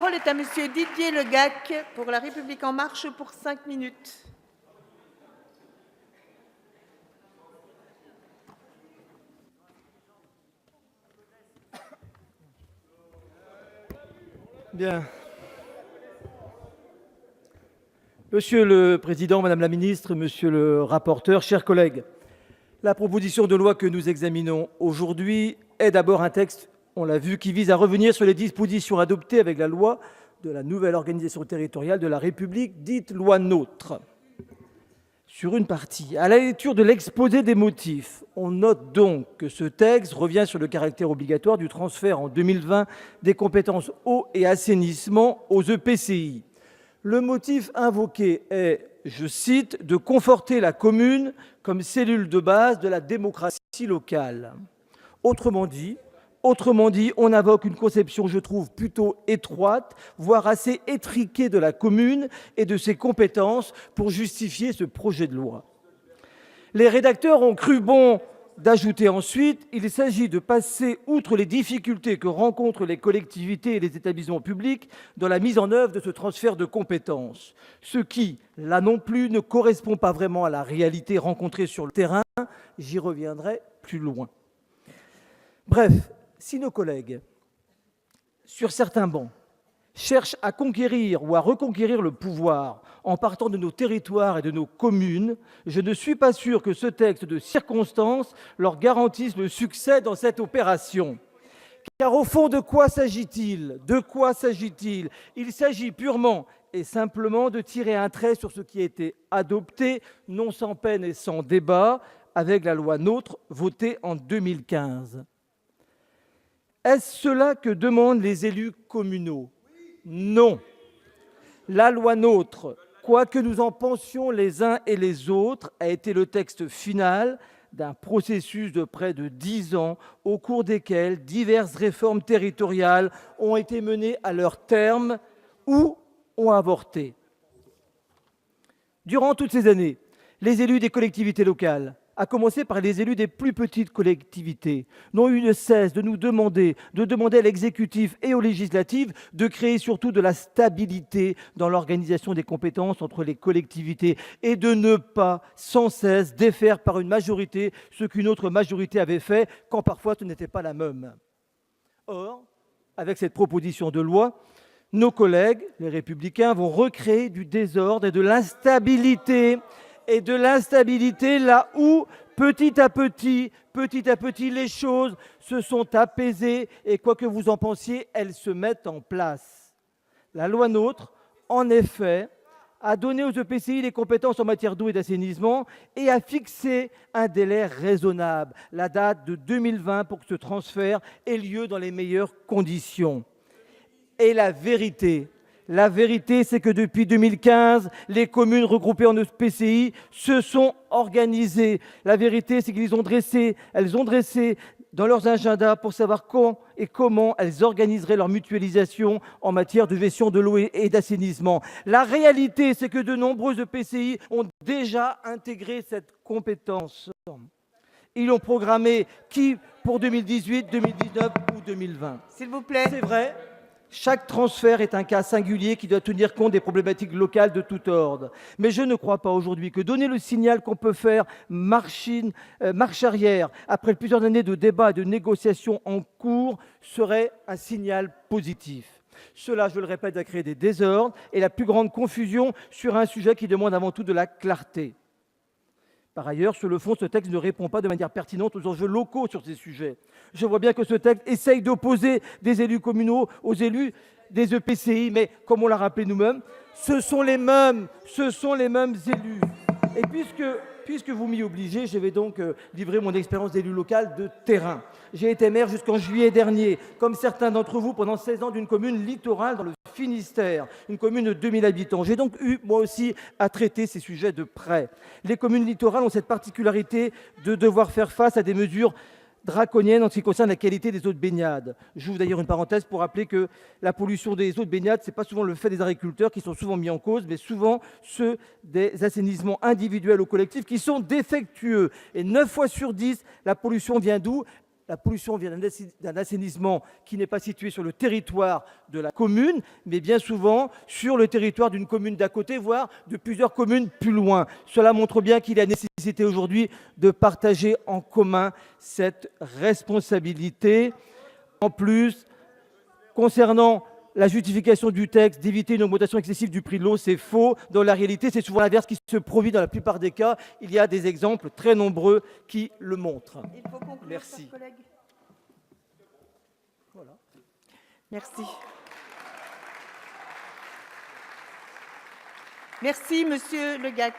parole est à Monsieur Didier Legac pour La République En Marche pour 5 minutes. Bien. Monsieur le Président, Madame la Ministre, Monsieur le rapporteur, chers collègues, la proposition de loi que nous examinons aujourd'hui est d'abord un texte, on l'a vu, qui vise à revenir sur les dispositions adoptées avec la loi de la nouvelle organisation territoriale de la République, dite loi NOTRe. Sur une partie, à la lecture de l'exposé des motifs, on note donc que ce texte revient sur le caractère obligatoire du transfert en 2020 des compétences eau et assainissement aux EPCI. Le motif invoqué est, je cite, de conforter la commune comme cellule de base de la démocratie locale. Autrement dit, on invoque une conception, je trouve, plutôt étroite, voire assez étriquée de la commune et de ses compétences pour justifier ce projet de loi. Les rédacteurs ont cru bon d'ajouter ensuite, il s'agit de passer outre les difficultés que rencontrent les collectivités et les établissements publics dans la mise en œuvre de ce transfert de compétences, ce qui, là non plus, ne correspond pas vraiment à la réalité rencontrée sur le terrain. J'y reviendrai plus loin. Bref, si nos collègues, sur certains bancs, cherchent à conquérir ou à reconquérir le pouvoir en partant de nos territoires et de nos communes, je ne suis pas sûr que ce texte de circonstance leur garantisse le succès dans cette opération. Car au fond, de quoi s'agit-il ? Il s'agit purement et simplement de tirer un trait sur ce qui a été adopté, non sans peine et sans débat, avec la loi NOTRe votée en 2015. Est-ce cela que demandent les élus communaux ? Non. La loi NOTRe, quoi que nous en pensions les uns et les autres, a été le texte final d'un processus de près de 10 ans au cours desquels diverses réformes territoriales ont été menées à leur terme ou ont avorté. Durant toutes ces années, les élus des collectivités locales, à commencer par les élus des plus petites collectivités, n'ont eu de cesse de demander à l'exécutif et au législatif de créer surtout de la stabilité dans l'organisation des compétences entre les collectivités et de ne pas sans cesse défaire par une majorité ce qu'une autre majorité avait fait quand parfois ce n'était pas la même. Or, avec cette proposition de loi, nos collègues, les Républicains, vont recréer du désordre et de l'instabilité là où, petit à petit, les choses se sont apaisées et quoi que vous en pensiez, elles se mettent en place. La loi NOTRe, en effet, a donné aux EPCI les compétences en matière d'eau et d'assainissement et a fixé un délai raisonnable, la date de 2020 pour que ce transfert ait lieu dans les meilleures conditions. Et la vérité, c'est que depuis 2015, les communes regroupées en EPCI se sont organisées. La vérité, c'est qu'elles ont dressé dans leurs agendas pour savoir quand et comment elles organiseraient leur mutualisation en matière de gestion de l'eau et d'assainissement. La réalité, c'est que de nombreux EPCI ont déjà intégré cette compétence. Ils l'ont programmé pour 2018, 2019 ou 2020. S'il vous plaît. C'est vrai. Chaque transfert est un cas singulier qui doit tenir compte des problématiques locales de tout ordre. Mais je ne crois pas aujourd'hui que donner le signal qu'on peut faire marche arrière après plusieurs années de débats et de négociations en cours serait un signal positif. Cela, je le répète, va créer des désordres et la plus grande confusion sur un sujet qui demande avant tout de la clarté. Par ailleurs, sur le fond, ce texte ne répond pas de manière pertinente aux enjeux locaux sur ces sujets. Je vois bien que ce texte essaye d'opposer des élus communaux aux élus des EPCI, mais comme on l'a rappelé nous-mêmes, ce sont les mêmes élus. Et puisque vous m'y obligez, je vais donc livrer mon expérience d'élu local de terrain. J'ai été maire jusqu'en juillet dernier, comme certains d'entre vous, pendant 16 ans d'une commune littorale dans le Finistère, une commune de 2000 habitants. J'ai donc eu, moi aussi, à traiter ces sujets de près. Les communes littorales ont cette particularité de devoir faire face à des mesures draconienne en ce qui concerne la qualité des eaux de baignade. J'ouvre d'ailleurs une parenthèse pour rappeler que la pollution des eaux de baignade, ce n'est pas souvent le fait des agriculteurs qui sont souvent mis en cause, mais souvent ceux des assainissements individuels ou collectifs qui sont défectueux. Et 9 fois sur 10, la pollution vient d'où ? la pollution vient d'un assainissement qui n'est pas situé sur le territoire de la commune, mais bien souvent sur le territoire d'une commune d'à côté, voire de plusieurs communes plus loin. Cela montre bien qu'il y a nécessité aujourd'hui de partager en commun cette responsabilité. En plus, concernant la justification du texte d'éviter une augmentation excessive du prix de l'eau, c'est faux. Dans la réalité, c'est souvent l'inverse qui se produit dans la plupart des cas. Il y a des exemples très nombreux qui le montrent. Il faut conclure, Merci. chers collègues. Voilà. Merci. Merci, Monsieur Le Gac.